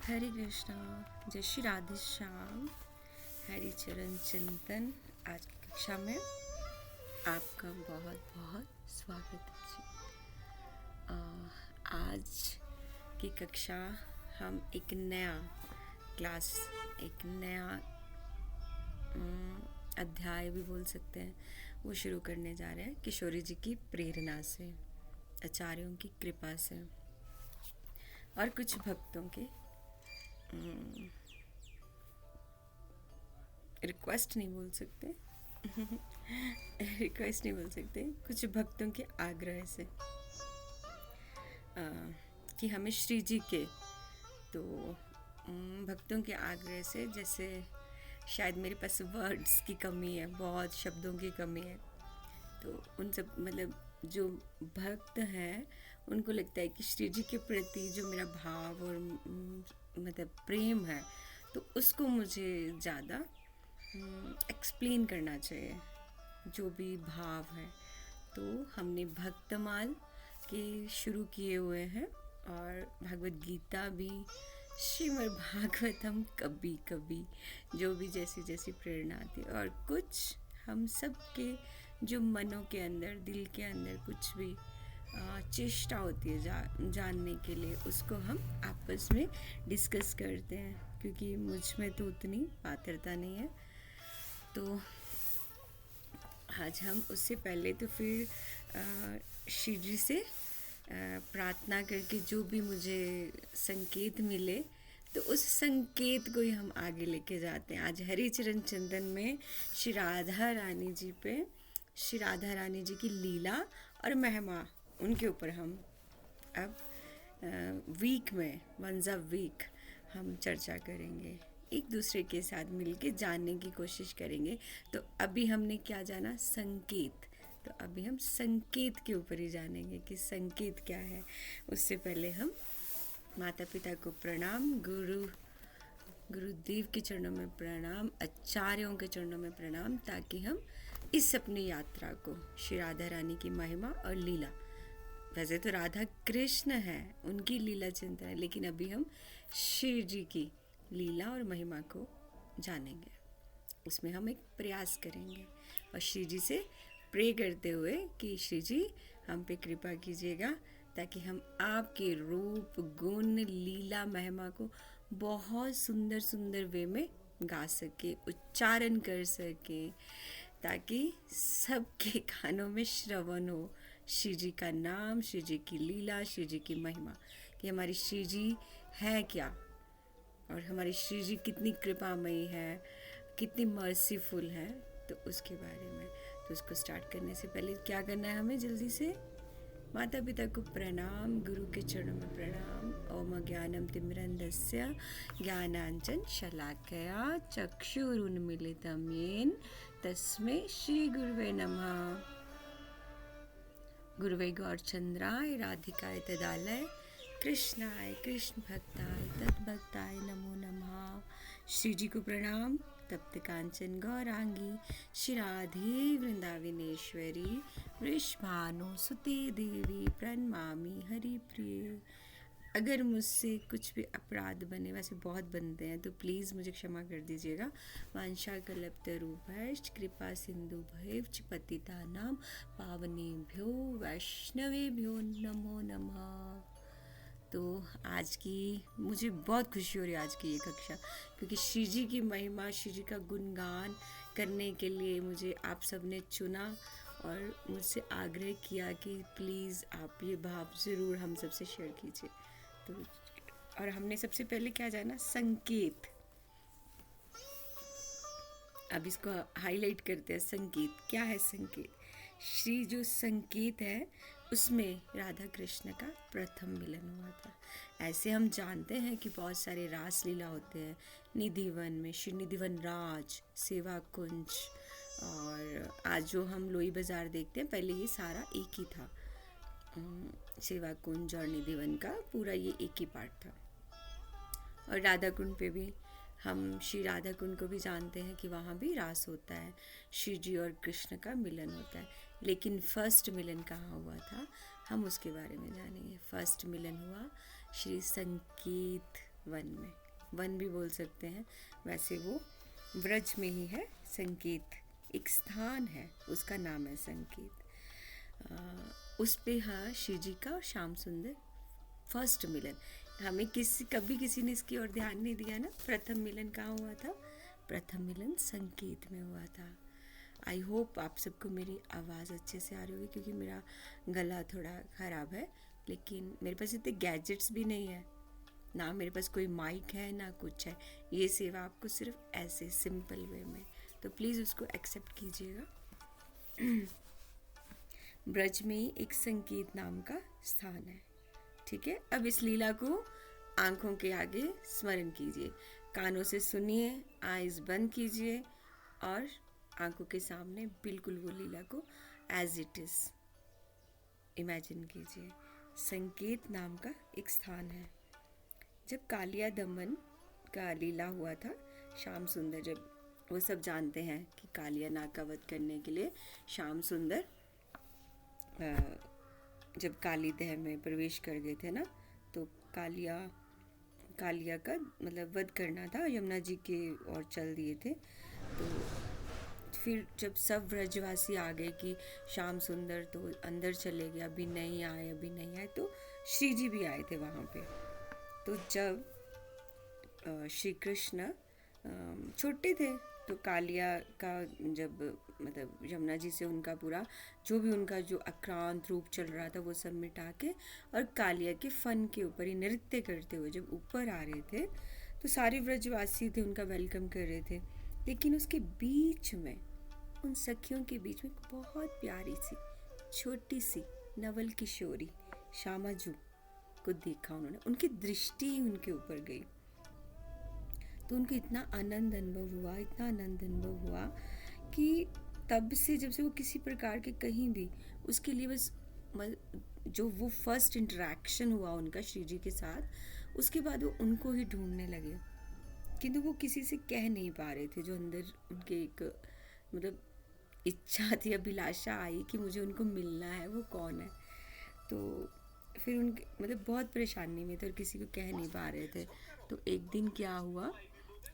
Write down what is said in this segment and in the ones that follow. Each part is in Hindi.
हरे कृष्णा। जय श्री राधे श्याम। हरि चरण चिंतन आज की कक्षा में आपका बहुत बहुत स्वागत है जी। आज की कक्षा हम एक नया क्लास, एक नया अध्याय भी बोल सकते हैं, वो शुरू करने जा रहे हैं किशोरी जी की प्रेरणा से, आचार्यों की कृपा से और कुछ भक्तों के रिक्वेस्ट नहीं बोल सकते रिक्वेस्ट नहीं बोल सकते, कुछ भक्तों के आग्रह से कि हमें श्री जी के, तो भक्तों के आग्रह से, जैसे शायद मेरे पास वर्ड्स की कमी है, बहुत शब्दों की कमी है, तो उन सब मतलब जो भक्त हैं उनको लगता है कि श्री जी के प्रति जो मेरा भाव और मतलब प्रेम है, तो उसको मुझे ज़्यादा एक्सप्लेन करना चाहिए, जो भी भाव है। तो हमने भक्तमाल के शुरू किए हुए हैं और भगवद गीता भी, श्रीमद् भागवतम कभी कभी, जो भी जैसी जैसी प्रेरणा आती है, और कुछ हम सब के जो मनों के अंदर, दिल के अंदर कुछ भी चेष्टा होती है जानने के लिए, उसको हम आपस में डिस्कस करते हैं, क्योंकि मुझ में तो उतनी पात्रता नहीं है। तो आज हम उससे पहले तो फिर श्री जी से प्रार्थना करके जो भी मुझे संकेत मिले, तो उस संकेत को ही हम आगे लेके जाते हैं। आज हरि चरण चिंतन में श्री राधा रानी जी पे, श्री राधा रानी जी की लीला और महिमा, उनके ऊपर हम अब वीक में, वंस अ वीक हम चर्चा करेंगे, एक दूसरे के साथ मिलके जानने की कोशिश करेंगे। तो अभी हमने क्या जाना? संकेत। तो अभी हम संकेत के ऊपर ही जानेंगे कि संकेत क्या है। उससे पहले हम माता पिता को प्रणाम, गुरुदेव के चरणों में प्रणाम, आचार्यों के चरणों में प्रणाम, ताकि हम इस अपनी यात्रा को, श्री राधा रानी की महिमा और लीला, वैसे तो राधा कृष्ण है, उनकी लीला चिंतन है, लेकिन अभी हम श्री जी की लीला और महिमा को जानेंगे, उसमें हम एक प्रयास करेंगे और श्री जी से प्रे करते हुए कि श्री जी हम पे कृपा कीजिएगा, ताकि हम आपके रूप, गुण, लीला, महिमा को बहुत सुंदर सुंदर वे में गा सके, उच्चारण कर सके, ताकि सबके कानों में श्रवण हो श्री जी का नाम, श्री जी की लीला, श्री जी की महिमा, कि हमारी श्री जी है क्या और हमारी श्री जी कितनी कृपामयी है, कितनी मर्सीफुल है, तो उसके बारे में। तो उसको स्टार्ट करने से पहले क्या करना है हमें? जल्दी से माता पिता को प्रणाम, गुरु के चरणों में प्रणाम। ओम ज्ञानम तिमिरन्धस्य ज्ञानांजन शलाकया चक्षुरुन्मीलितं येन तस्मै श्री गुरुवे नमः। गुरुवे गौरचंद्राय राधिकाय तदालय कृष्णाय कृष्ण भक्ताय तद्भक्ताय नमो नमः। श्री जी को प्रणाम। तप्त कांचन गौरांगी श्री राधे वृंदावनेश्वरी वृषभानु सुते देवी प्रणमामि हरि प्रिय। अगर मुझसे कुछ भी अपराध बने, वैसे बहुत बनते हैं, तो प्लीज़ मुझे क्षमा कर दीजिएगा। वांछा कल्पतरुभ्यश्च कृपा सिंधु भैव पतितानां पावनेभ्यो वैष्णवेभ्यो नमो नमः। तो आज की मुझे बहुत खुशी हो रही है, आज की ये कक्षा, क्योंकि श्री जी की महिमा, श्री जी का गुणगान करने के लिए मुझे आप सब ने चुना और मुझसे आग्रह किया कि प्लीज़ आप ये भाव ज़रूर हम सबसे शेयर कीजिए। तो और हमने सबसे पहले क्या जाना? संकेत। अब इसको हाईलाइट करते हैं। संकेत क्या है? संकेत, श्री जो संकेत है उसमें राधा कृष्ण का प्रथम मिलन हुआ था। ऐसे हम जानते हैं कि बहुत सारे रास लीला होते हैं निधिवन में, श्री निधिवन राज, सेवा कुंज, और आज जो हम लोई बाज़ार देखते हैं, पहले ये सारा एक ही था। सेवा कुंज और निधिवन का पूरा ये एक ही पार्ट था। और राधा कुंड पे भी हम श्री राधा कुंड को भी जानते हैं कि वहाँ भी रास होता है, श्री जी और कृष्ण का मिलन होता है। लेकिन फर्स्ट मिलन कहाँ हुआ था, हम उसके बारे में जानेंगे। फर्स्ट मिलन हुआ श्री संकेत वन में, वन भी बोल सकते हैं, वैसे वो व्रज में ही है। संकेत एक स्थान है, उसका नाम है संकेत। उस पे हाँ शिव जी का और श्याम सुंदर फर्स्ट मिलन। हमें कभी किसी ने इसकी ओर ध्यान नहीं दिया ना। प्रथम मिलन कहाँ हुआ था? प्रथम मिलन संकेत में हुआ था। आई होप आप सबको मेरी आवाज़ अच्छे से आ रही होगी, क्योंकि मेरा गला थोड़ा ख़राब है, लेकिन मेरे पास इतने गैजेट्स भी नहीं है ना, मेरे पास कोई माइक है ना कुछ है। ये सेवा आपको सिर्फ ऐसे सिंपल वे में, तो प्लीज़ उसको एक्सेप्ट कीजिएगा। ब्रज में एक संकेत नाम का स्थान है, ठीक है। अब इस लीला को आंखों के आगे स्मरण कीजिए, कानों से सुनिए, आइज़ बंद कीजिए और आंखों के सामने बिल्कुल वो लीला को एज इट इज़ इमेजिन कीजिए। संकेत नाम का एक स्थान है। जब कालिया दमन का लीला हुआ था, श्याम सुंदर, जब वो सब जानते हैं कि कालिया नाग का वध करने के लिए श्याम सुंदर जब काली देह में प्रवेश कर गए थे ना, तो कालिया का मतलब वध करना था, यमुना जी के ओर चल दिए थे। तो फिर जब सब व्रजवासी आ गए कि श्याम सुंदर तो अंदर चले गए, अभी नहीं आए, तो श्री जी भी आए थे वहाँ पे। तो जब श्री कृष्ण छोटे थे, तो कालिया का जब मतलब यमुना जी से उनका पूरा जो भी उनका जो आक्रांत रूप चल रहा था वो सब मिटा के, और कालिया के फन के ऊपर ही नृत्य करते हुए जब ऊपर आ रहे थे, तो सारे व्रजवासी थे उनका वेलकम कर रहे थे। लेकिन उसके बीच में, उन सखियों के बीच में बहुत प्यारी सी छोटी सी नवल किशोरी श्यामाजू को देखा उन्होंने, उनकी दृष्टि उनके ऊपर गई, तो उनको इतना आनंद अनुभव हुआ कि तब से जब से वो किसी प्रकार के कहीं भी उसके लिए बस जो वो फर्स्ट इंटरेक्शन हुआ उनका श्री जी के साथ, उसके बाद वो उनको ही ढूंढने लगे, किंतु वो किसी से कह नहीं पा रहे थे। जो अंदर उनके एक मतलब इच्छा थी, अभिलाषा आई कि मुझे उनको मिलना है, वो कौन है। तो फिर उनके मतलब बहुत परेशानी में थे और किसी को कह नहीं पा रहे थे। तो एक दिन क्या हुआ,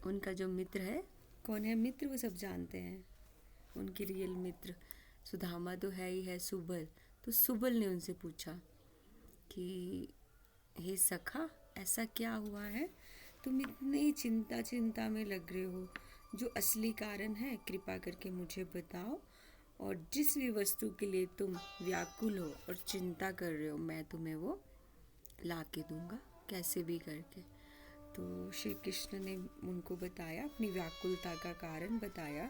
उनका जो मित्र है, कौन है मित्र वो सब जानते हैं, उनके रियल मित्र सुदामा तो है ही है, सुबल। तो सुबल ने उनसे पूछा कि हे सखा, ऐसा क्या हुआ है, तुम इतनी चिंता में लग रहे हो, जो असली कारण है कृपा करके मुझे बताओ, और जिस भी वस्तु के लिए तुम व्याकुल हो और चिंता कर रहे हो, मैं तुम्हें वो ला के दूंगा कैसे भी करके। तो श्री कृष्ण ने उनको बताया, अपनी व्याकुलता का कारण बताया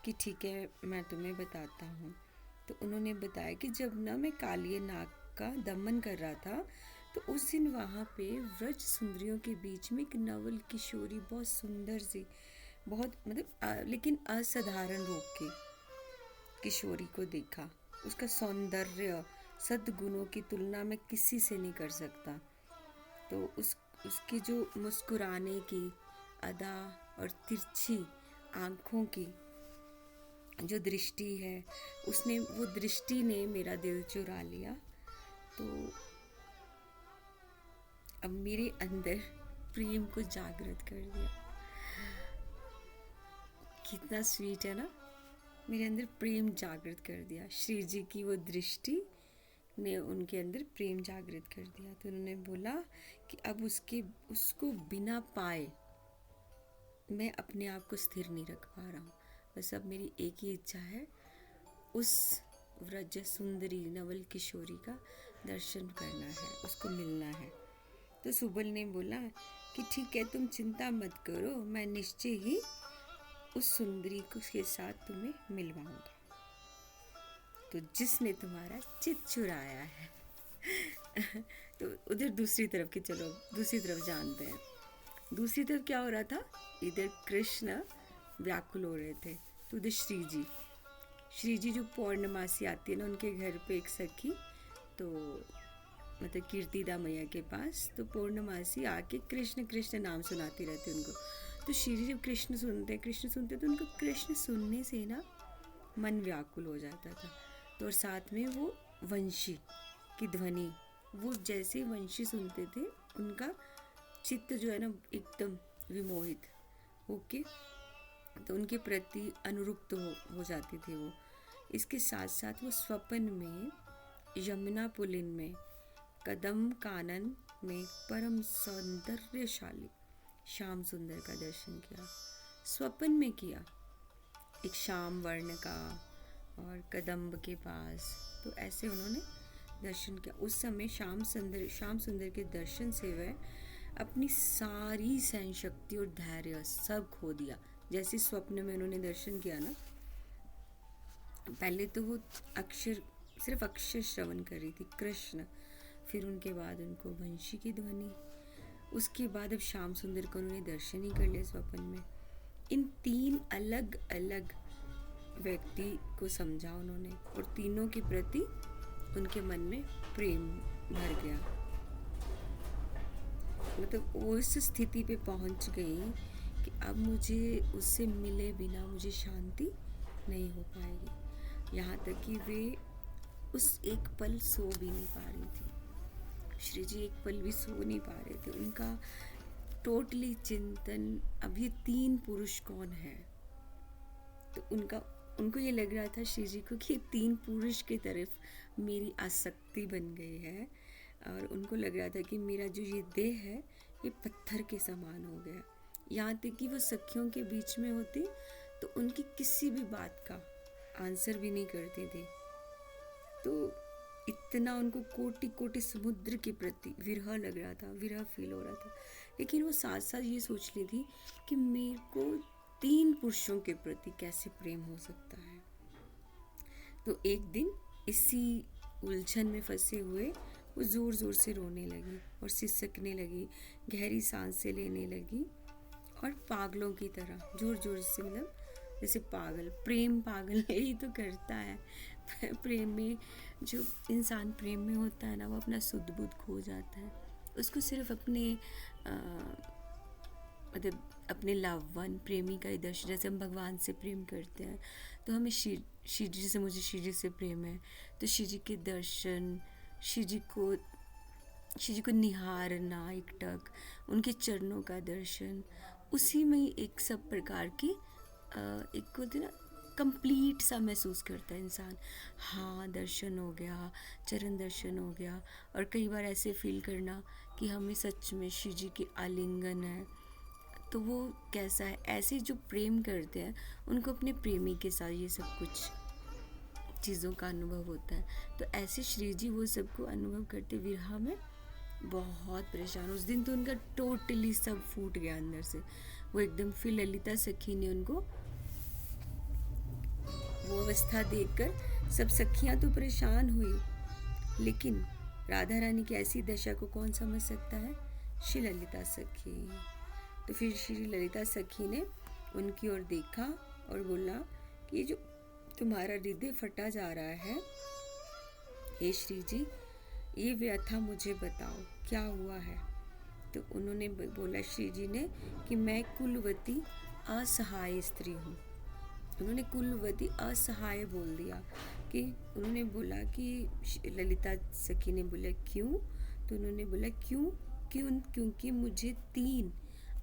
कि ठीक है मैं तुम्हें बताता हूँ। तो उन्होंने बताया कि जब ना मैं कालिया नाग का दमन कर रहा था, तो उस दिन वहाँ पे व्रज सुंदरियों के बीच में एक नवल किशोरी, बहुत सुंदर सी, बहुत मतलब लेकिन असाधारण रूप की किशोरी को देखा। उसका सौंदर्य सद्गुणों की तुलना में किसी से नहीं कर सकता। तो उसकी जो मुस्कुराने की अदा और तिरछी आँखों की जो दृष्टि है, वो दृष्टि ने मेरा दिल चुरा लिया। तो अब मेरे अंदर प्रेम को जागृत कर दिया। कितना स्वीट है ना, मेरे अंदर प्रेम जागृत कर दिया। श्री जी की वो दृष्टि ने उनके अंदर प्रेम जागृत कर दिया। तो उन्होंने बोला कि अब उसको बिना पाए मैं अपने आप को स्थिर नहीं रख पा रहा हूँ, बस अब मेरी एक ही इच्छा है, उस व्रज सुंदरी नवल किशोरी का दर्शन करना है, उसको मिलना है। तो सुबल ने बोला कि ठीक है, तुम चिंता मत करो, मैं निश्चय ही उस सुंदरी के साथ तुम्हें मिलवाऊंगा, तो जिसने तुम्हारा चित चुराया है। तो उधर दूसरी तरफ की, चलो दूसरी तरफ जानते हैं। दूसरी तरफ क्या हो रहा था, इधर कृष्ण व्याकुल हो रहे थे, तो उधर श्री जी जो पौर्णमासी आती है ना उनके घर पे एक सखी, तो मतलब कीर्तिदा मैया के पास, तो पौर्णमासी आके कृष्ण कृष्ण नाम सुनाती रहती उनको। तो श्री जी जब कृष्ण सुनते तो उनको कृष्ण सुनने से ना मन व्याकुल हो जाता था। तो और साथ में वो वंशी की ध्वनि, वो जैसे वंशी सुनते थे उनका चित्त जो है ना एकदम विमोहित होके तो उनके प्रति अनुरक्त हो जाती थी वो। इसके साथ साथ वो स्वप्न में यमुना पुलिन में कदम कानन में परम सौंदर्यशाली श्याम सुंदर का दर्शन किया। स्वप्न में किया, एक श्याम वर्ण का और कदम्ब के पास, तो ऐसे उन्होंने दर्शन किया। उस समय श्याम सुंदर के दर्शन से वह अपनी सारी सहन शक्ति और धैर्य सब खो दिया। जैसे स्वप्न में उन्होंने दर्शन किया ना, पहले तो वो सिर्फ अक्षर श्रवण कर रही थी कृष्ण, फिर उनके बाद उनको वंशी की ध्वनि, उसके बाद अब श्याम सुंदर का उन्होंने दर्शन ही कर लिया स्वप्न में। इन 3 अलग अलग व्यक्ति को समझा उन्होंने और तीनों के प्रति उनके मन में प्रेम भर गया। मतलब वो इस स्थिति पे पहुंच गई कि अब मुझे उससे मिले बिना मुझे शांति नहीं हो पाएगी। यहाँ तक कि वे उस एक पल सो भी नहीं पा रही थी। श्री जी एक पल भी सो नहीं पा रहे थे। उनका टोटली चिंतन अब ये 3 पुरुष कौन है। तो उनको ये लग रहा था श्री जी को कि 3 पुरुष की तरफ मेरी आसक्ति बन गई है और उनको लग रहा था कि मेरा जो ये देह है ये पत्थर के समान हो गया। यहाँ तक कि वो सखियों के बीच में होती तो उनकी किसी भी बात का आंसर भी नहीं करती थी। तो इतना उनको कोटि कोटि समुद्र के प्रति विरह लग रहा था, विरह फील हो रहा था। लेकिन वो साथ साथ ये सोच ली थी कि मेरे को 3 पुरुषों के प्रति कैसे प्रेम हो सकता है। तो एक दिन इसी उलझन में फंसे हुए वो ज़ोर ज़ोर से रोने लगी और सिसकने लगी, गहरी सांसें लेने लगी और पागलों की तरह ज़ोर ज़ोर से, मतलब जैसे पागल, प्रेम पागल यही तो करता है। प्रेम में जो इंसान प्रेम में होता है ना, वो अपना सुध बुध खो जाता है। उसको सिर्फ अपने मतलब अपने लव वन प्रेमी का ही दर्शन, जैसे हम भगवान से प्रेम करते हैं तो हमें श्री जी से, मुझे श्री जी से प्रेम है तो श्री जी के दर्शन, श्री जी को निहारना एकटक, उनके चरणों का दर्शन, उसी में ही एक सब प्रकार की एक होती ना कंप्लीट सा महसूस करता है इंसान। हाँ, दर्शन हो गया, चरण दर्शन हो गया। और कई बार ऐसे फील करना कि हमें सच में श्री जी के आलिंगन है, तो वो कैसा है। ऐसे जो प्रेम करते हैं उनको अपने प्रेमी के साथ ये सब कुछ चीज़ों का अनुभव होता है। तो ऐसे श्री जी वो सबको अनुभव करते विरह में बहुत परेशान। उस दिन तो उनका टोटली सब फूट गया अंदर से। वो एकदम, फिर ललिता सखी ने उनको वो अवस्था देखकर सब सखियां तो परेशान हुई, लेकिन राधा रानी की ऐसी दशा को कौन समझ सकता है? श्री ललिता सखी। तो फिर श्री ललिता सखी ने उनकी ओर देखा और बोला कि ये जो तुम्हारा हृदय फटा जा रहा है, हे श्री जी, ये व्यथा मुझे बताओ क्या हुआ है। तो उन्होंने बोला श्री जी ने कि मैं कुलवती असहाय स्त्री हूँ। उन्होंने कुलवती असहाय बोल दिया कि उन्होंने बोला कि ललिता सखी ने बोला क्यों? तो उन्होंने बोला क्योंकि मुझे 3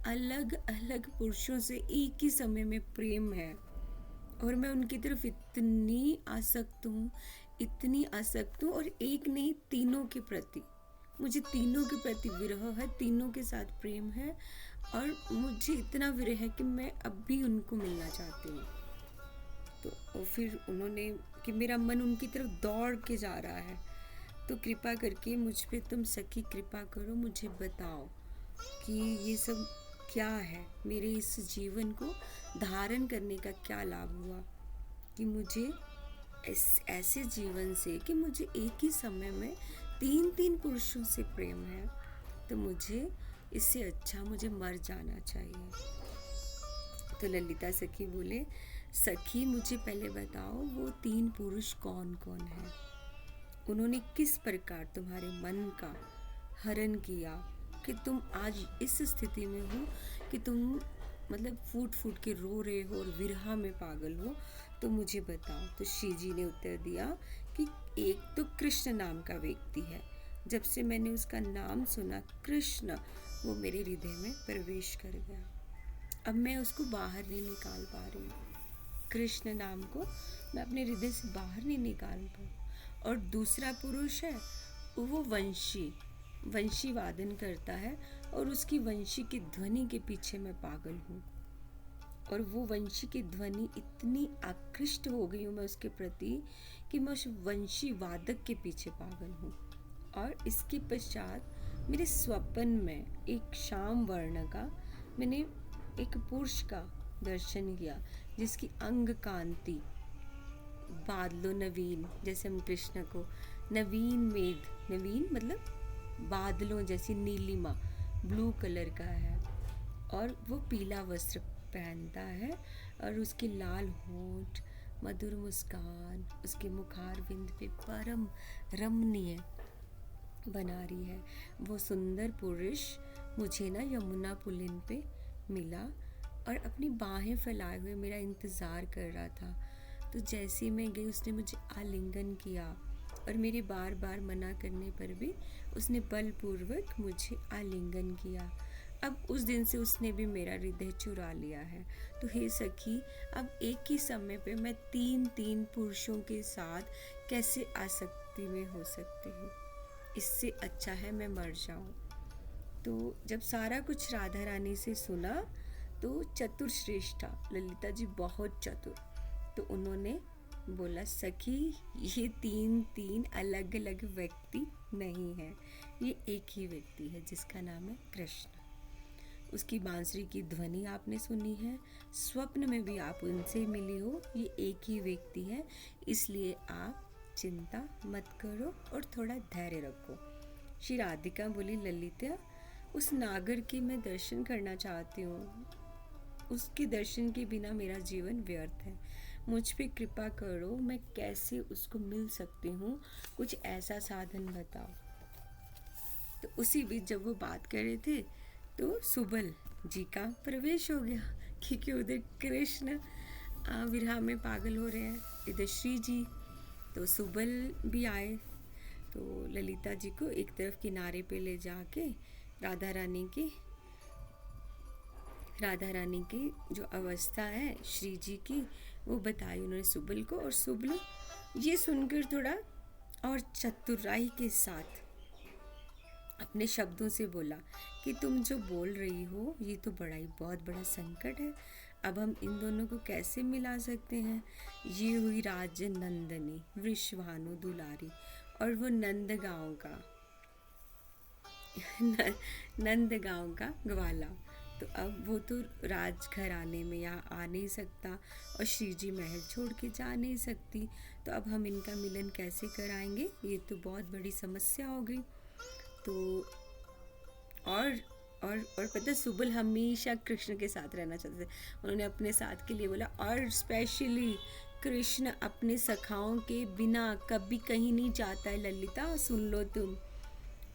अलग अलग पुरुषों से एक ही समय में प्रेम है और मैं उनकी तरफ इतनी आसक्त हूँ और एक नहीं, तीनों के प्रति मुझे तीनों के प्रति विरह है, तीनों के साथ प्रेम है और मुझे इतना विरह है कि मैं अब भी उनको मिलना चाहती हूँ। तो फिर उन्होंने कि मेरा मन उनकी तरफ दौड़ के जा रहा है, तो कृपा करके मुझ पे तुम सखी कृपा करो, मुझे बताओ कि ये सब क्या है, मेरे इस जीवन को धारण करने का क्या लाभ हुआ कि मुझे ऐसे जीवन से कि मुझे एक ही समय में 3 पुरुषों से प्रेम है, तो मुझे इससे अच्छा मुझे मर जाना चाहिए। तो ललिता सखी बोले, सखी मुझे पहले बताओ वो 3 पुरुष कौन कौन है, उन्होंने किस प्रकार तुम्हारे मन का हरण किया कि तुम आज इस स्थिति में हो कि तुम मतलब फूट फूट के रो रहे हो और विरह में पागल हो, तो मुझे बताओ। तो श्री जी ने उत्तर दिया कि एक तो कृष्ण नाम का व्यक्ति है, जब से मैंने उसका नाम सुना कृष्ण, वो मेरे हृदय में प्रवेश कर गया। अब मैं उसको बाहर नहीं निकाल पा रही हूँ, कृष्ण नाम को मैं अपने हृदय से बाहर नहीं निकाल पा। और दूसरा पुरुष है, वो वंशी वादन करता है और उसकी वंशी की ध्वनि के पीछे मैं पागल हूँ। और वो वंशी की ध्वनि इतनी आकृष्ट हो गई हूँ मैं उसके प्रति कि मैं उस वंशी वादक के पीछे पागल हूँ। और इसके पश्चात मेरे स्वप्न में एक श्याम वर्ण का मैंने एक पुरुष का दर्शन किया, जिसकी अंग कांति बादलों नवीन, जैसे हम कृष्ण को नवीन मेघ, नवीन मतलब बादलों जैसी नीलिमा ब्लू कलर का है, और वो पीला वस्त्र पहनता है, और उसके लाल होंठ, मधुर मुस्कान उसके मुखारविंद पे परम रमणीय बना रही है। वो सुंदर पुरुष मुझे ना यमुना पुलिन पे मिला और अपनी बाहें फैलाए हुए मेरा इंतज़ार कर रहा था। तो जैसे मैं गई उसने मुझे आलिंगन किया, और मेरे बार बार मना करने पर भी उसने बलपूर्वक मुझे आलिंगन किया। अब उस दिन से उसने भी मेरा हृदय चुरा लिया है। तो हे सखी, अब एक ही समय पे मैं 3 पुरुषों के साथ कैसे आसक्ति में हो सकती हूँ? इससे अच्छा है मैं मर जाऊँ। तो जब सारा कुछ राधा रानी से सुना तो चतुर श्रेष्ठा ललिता जी बहुत चतुर, तो उन्होंने बोला सखी, ये 3 अलग अलग व्यक्ति नहीं है, ये एक ही व्यक्ति है जिसका नाम है कृष्ण। उसकी बांसुरी की ध्वनि आपने सुनी है, स्वप्न में भी आप उनसे मिली हो, ये एक ही व्यक्ति है, इसलिए आप चिंता मत करो और थोड़ा धैर्य रखो। श्री राधिका बोली, ललिता, उस नागर के मैं दर्शन करना चाहती हूँ, उसके दर्शन के बिना मेरा जीवन व्यर्थ है, मुझ पे कृपा करो, मैं कैसे उसको मिल सकती हूँ, कुछ ऐसा साधन बताओ। तो उसी बीच जब वो बात कर रहे थे तो सुबल जी का प्रवेश हो गया, क्योंकि उधर कृष्ण विरह में पागल हो रहे हैं, इधर श्री जी। तो सुबल भी आए, तो ललिता जी को एक तरफ किनारे पे ले जाके राधा रानी की जो अवस्था है श्री जी की वो बताई उन्होंने सुबल को। और सुबल ये सुनकर थोड़ा और चतुराई के साथ अपने शब्दों से बोला कि तुम जो बोल रही हो ये तो बहुत बड़ा संकट है, अब हम इन दोनों को कैसे मिला सकते हैं? ये हुई राज नंदनी वृषभानु दुलारी, और वो नंदगांव का ग्वाला। तो अब वो तो राजघराने में यहाँ आ नहीं सकता और श्री जी महल छोड़ के जा नहीं सकती, तो अब हम इनका मिलन कैसे कराएंगे? ये तो बहुत बड़ी समस्या हो गई। तो और पता, सुबल हमेशा कृष्ण के साथ रहना चाहते थे, उन्होंने अपने साथ के लिए बोला, और स्पेशली कृष्ण अपने सखाओं के बिना कभी कहीं नहीं जाता है ललिता, सुन लो तुम,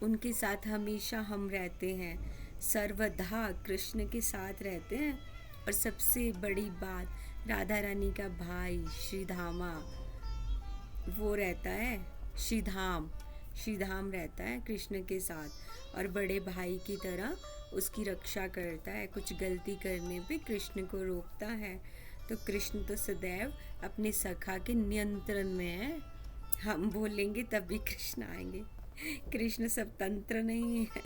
उनके साथ हमेशा हम रहते हैं, सर्वदा कृष्ण के साथ रहते हैं। और सबसे बड़ी बात, राधा रानी का भाई श्रीधामा वो रहता है, श्रीधाम रहता है कृष्ण के साथ, और बड़े भाई की तरह उसकी रक्षा करता है, कुछ गलती करने पे कृष्ण को रोकता है। तो कृष्ण तो सदैव अपने सखा के नियंत्रण में है, हम बोलेंगे तब भी कृष्ण आएंगे, कृष्ण स्वतंत्र नहीं है।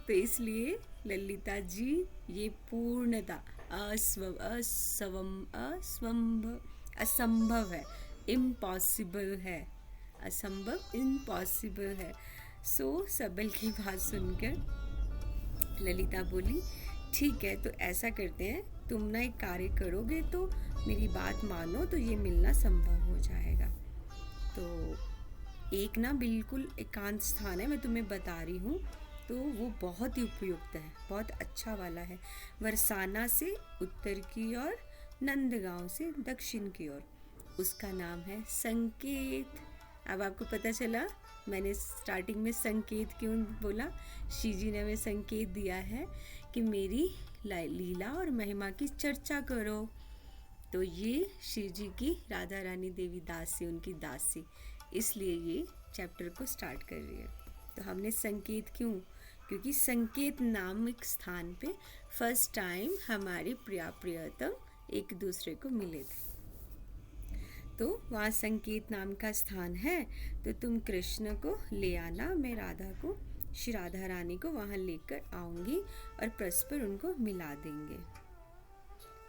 तो इसलिए ललिता जी ये पूर्णता असंभव है, इम्पॉसिबल है, असंभव इम्पॉसिबल है। सो सबल की बात सुनकर ललिता बोली, ठीक है, तो ऐसा करते हैं, तुम ना एक कार्य करोगे तो मेरी बात मानो तो ये मिलना संभव हो जाएगा। तो एक ना बिल्कुल एकांत स्थान है, मैं तुम्हें बता रही हूँ, तो वो बहुत ही उपयुक्त है, बहुत अच्छा वाला है, वरसाना से उत्तर की ओर, नंदगांव से दक्षिण की ओर, उसका नाम है संकेत। अब आपको पता चला मैंने स्टार्टिंग में संकेत क्यों बोला? श्री जी ने हमें संकेत दिया है कि मेरी लीला और महिमा की चर्चा करो। तो ये श्री जी की राधा रानी देवी दासी, उनकी दासी, इसलिए ये चैप्टर को स्टार्ट कर रही है। तो हमने संकेत क्यों? क्योंकि संकेत नामक स्थान पे फर्स्ट टाइम हमारे प्रिया प्रियतम एक दूसरे को मिले थे। तो वहाँ संकेत नाम का स्थान है, तो तुम कृष्ण को ले आना, मैं राधा को, श्री राधा रानी को वहाँ लेकर आऊँगी और परस्पर उनको मिला देंगे।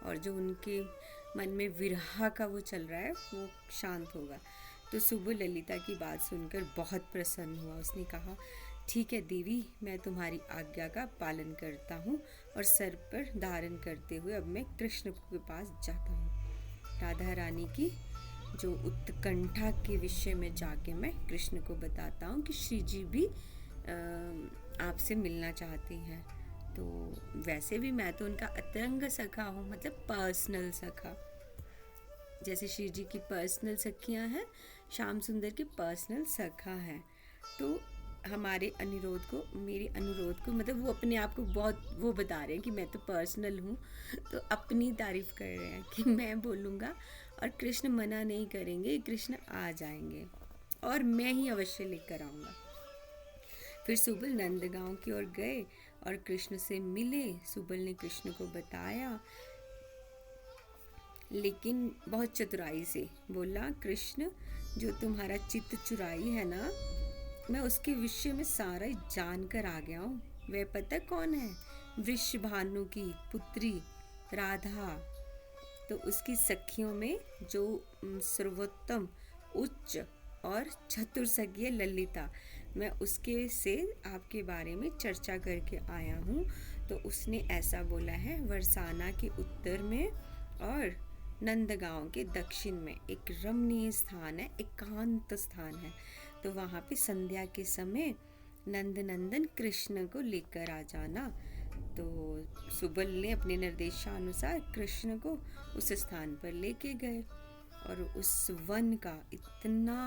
और जो उनके मन में विरह का वो चल रहा है वो शांत होगा। तो सुबह ललिता की बात सुनकर बहुत प्रसन्न हुआ। उसने कहा, ठीक है देवी, मैं तुम्हारी आज्ञा का पालन करता हूँ और सर पर धारण करते हुए अब मैं कृष्ण के पास जाता हूँ। राधा रानी की जो उत्कंठा के विषय में जाके मैं कृष्ण को बताता हूँ कि श्री जी भी आपसे मिलना चाहती हैं। तो वैसे भी मैं तो उनका अतरंग सखा हूँ, मतलब पर्सनल सखा। जैसे श्री जी की पर्सनल सखियाँ हैं, श्याम सुंदर के पर्सनल सखा हैं। तो हमारे अनुरोध को, मेरे अनुरोध को, मतलब वो अपने आप को बहुत वो बता रहे हैं कि मैं तो पर्सनल हूँ, तो अपनी तारीफ कर रहे हैं कि मैं बोलूँगा और कृष्ण मना नहीं करेंगे, कृष्ण आ जाएंगे और मैं ही अवश्य लेकर आऊँगा। फिर सुबल नंदगांव की ओर गए और कृष्ण से मिले। सुबल ने कृष्ण को बताया, लेकिन बहुत चतुराई से बोला, कृष्ण जो तुम्हारा चित्त चुराई है ना, मैं उसके विषय में सारा जान कर आ गया हूँ। वह पता कौन है? वृषभानु की पुत्री राधा। तो उसकी सखियों में जो सर्वोत्तम, उच्च और चतुर सखी ललिता, मैं उसके से आपके बारे में चर्चा करके आया हूँ। तो उसने ऐसा बोला है, वरसाना के उत्तर में और नंदगांव के दक्षिण में एक रमणीय स्थान है, एकांत स्थान है। तो वहाँ पे संध्या के समय नंदनंदन कृष्ण को लेकर आ जाना। तो सुबल ने अपने निर्देशानुसार कृष्ण को उस स्थान पर लेके गए और उस वन का इतना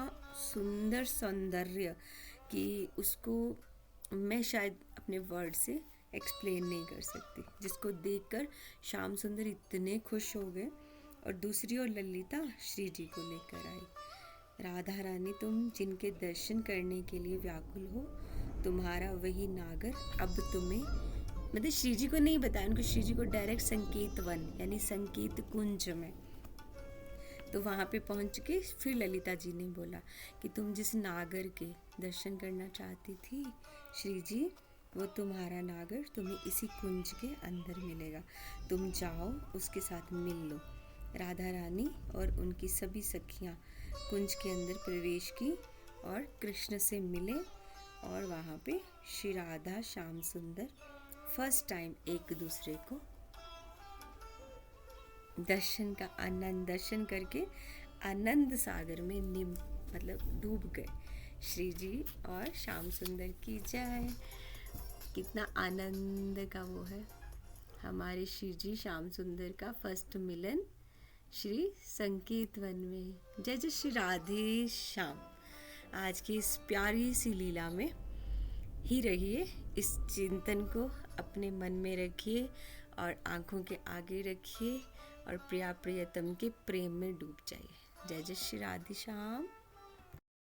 सुंदर सौंदर्य कि उसको मैं शायद अपने वर्ड से एक्सप्लेन नहीं कर सकती, जिसको देखकर श्याम सुंदर इतने खुश हो गए। और दूसरी ओर ललिता श्री जी को लेकर आई। राधा रानी, तुम जिनके दर्शन करने के लिए व्याकुल हो, तुम्हारा वही नागर अब तुम्हें, मतलब श्री जी को नहीं बताया उनको, श्री जी को डायरेक्ट संकेत वन यानी संकेत कुंज में। तो वहाँ पे पहुँच के फिर ललिता जी ने बोला कि तुम जिस नागर के दर्शन करना चाहती थी श्री जी, वो तुम्हारा नागर तुम्हें इसी कुंज के अंदर मिलेगा। तुम जाओ, उसके साथ मिल लो। राधा रानी और उनकी सभी सखियाँ कुंज के अंदर प्रवेश की और कृष्ण से मिले और वहाँ पे श्री राधा श्याम सुंदर फर्स्ट टाइम एक दूसरे को दर्शन करके आनंद सागर में मतलब डूब गए। श्री जी और श्याम सुंदर की जय। कितना आनंद का वो है हमारे श्री जी श्याम सुंदर का फर्स्ट मिलन श्री संकेत वन में। जय जय श्री राधे श्याम। आज की इस प्यारी सी लीला में ही रहिए, इस चिंतन को अपने मन में रखिए और आँखों के आगे रखिए और प्रिया प्रियतम के प्रेम में डूब जाइए। जय जय श्री राधे श्याम।